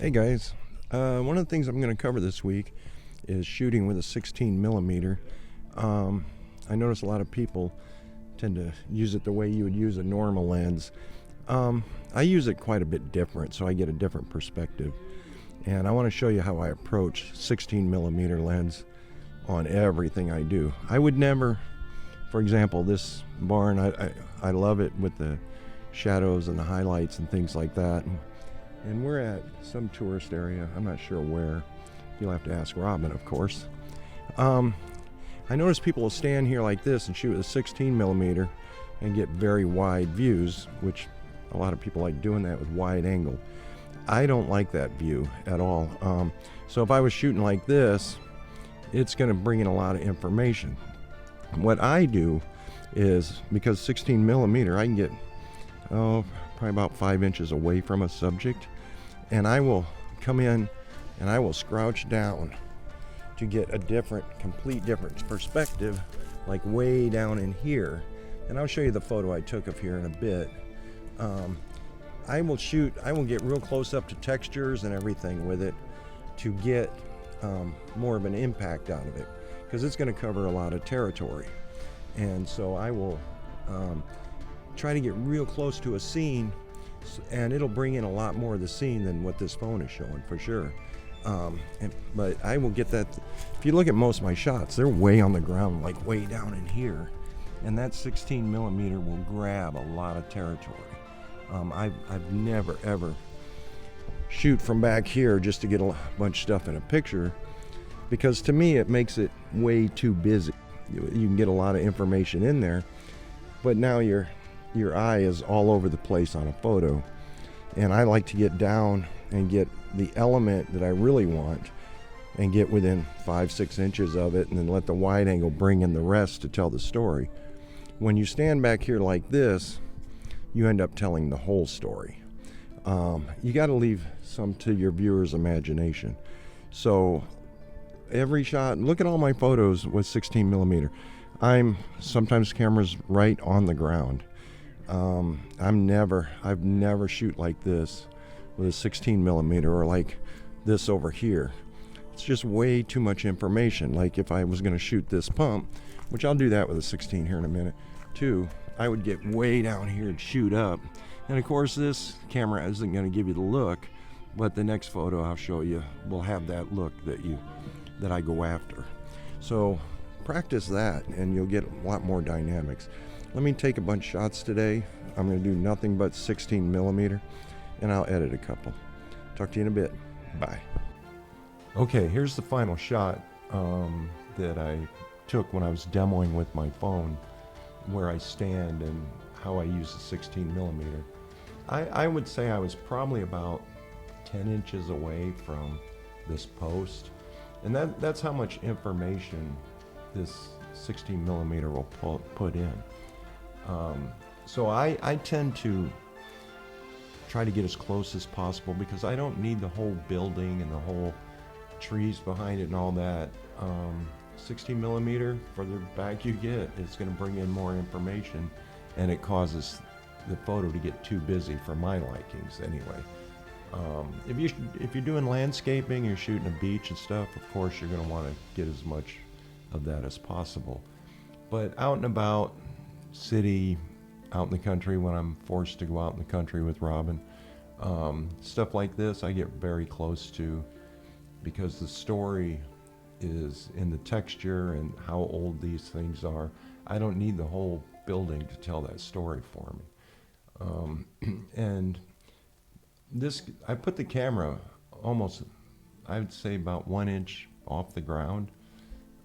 Hey guys, one of the things I'm going to cover this week is shooting with a 16 millimeter. I notice a lot of people tend to use it the way you would use a normal lens. I use it quite a bit different, so I get a different perspective. And I want to show you how I approach 16 millimeter lens on everything I do. I would never, for example, this barn, I love it with the shadows and the highlights and things like that. And we're at some tourist area. I'm not sure where. You'll have to ask Robin, of course. I notice people will stand here like this and shoot with a 16 millimeter and get very wide views, which a lot of people like doing that with wide angle. I don't like that view at all. So if I was shooting like this, it's going to bring in a lot of information. What I do is, because 16 millimeter, I can get probably about 5 inches away from a subject, and I will come in and I will crouch down to get a complete different perspective, like way down in here. And I'll show you the photo I took of here in a bit. I will get real close up to textures and everything with it to get more of an impact out of it, because it's going to cover a lot of territory. And so I will try to get real close to a scene, and it'll bring in a lot more of the scene than what this phone is showing, for sure. But I will get that. If you look at most of my shots, they're way on the ground, like way down in here, and that 16 millimeter will grab a lot of territory. I've never ever shoot from back here just to get a bunch of stuff in a picture, because to me it makes it way too busy. You can get a lot of information in there, but now your eye is all over the place on a photo. And I like to get down and get the element that I really want and get within 5-6 inches of it, and then let the wide angle bring in the rest to tell the story. When you stand back here like this, you end up telling the whole story. You got to leave some to your viewer's imagination. So every shot, look at all my photos with 16 millimeter. Sometimes camera's right on the ground. I've never shoot like this with a 16 millimeter, or like this over here. It's just way too much information. Like if I was going to shoot this pump, which I'll do that with a 16 here in a minute too, I would get way down here and shoot up. And of course this camera isn't going to give you the look, but the next photo I'll show you will have that look that I go after. So practice that and you'll get a lot more dynamics. Let me take a bunch of shots today. I'm going to do nothing but 16 millimeter, and I'll edit a couple. Talk to you in a bit. Bye. Okay, here's the final shot that I took when I was demoing with my phone, where I stand and how I use the 16 millimeter. I would say I was probably about 10 inches away from this post, and that's how much information this 16 millimeter will put in. So I tend to try to get as close as possible, because I don't need the whole building and the whole trees behind it and all that. 16 millimeter, further back you get, it's going to bring in more information, and it causes the photo to get too busy for my likings anyway. If you're doing landscaping, you're shooting a beach and stuff, of course you're going to want to get as much of that as possible. But out and about, city, out in the country, when I'm forced to go out in the country with Robin, stuff like this I get very close to, because the story is in the texture and how old these things are. I don't need the whole building to tell that story for me. And this, I put the camera almost, I would say about 1 inch off the ground,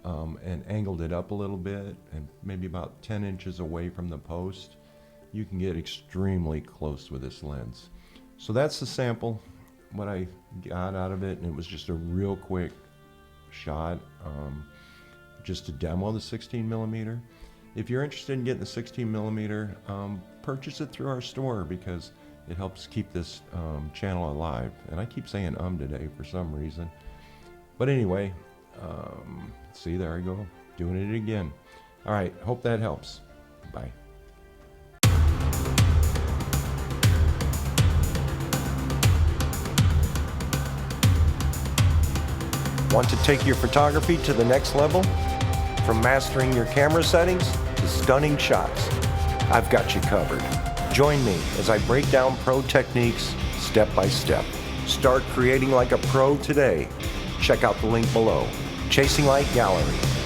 and angled it up a little bit, and maybe about 10 inches away from the post. You can get extremely close with this lens. So that's the sample, what I got out of it, and it was just a real quick shot, just to demo the 16 millimeter. If you're interested in getting the 16 millimeter, purchase it through our store, because it helps keep this channel alive. And I keep saying today for some reason. But anyway, see, there I go, doing it again. All right, hope that helps. Bye. Want to take your photography to the next level? From mastering your camera settings to stunning shots, I've got you covered. Join me as I break down pro techniques step by step. Start creating like a pro today. Check out the link below. Chasing Light Gallery.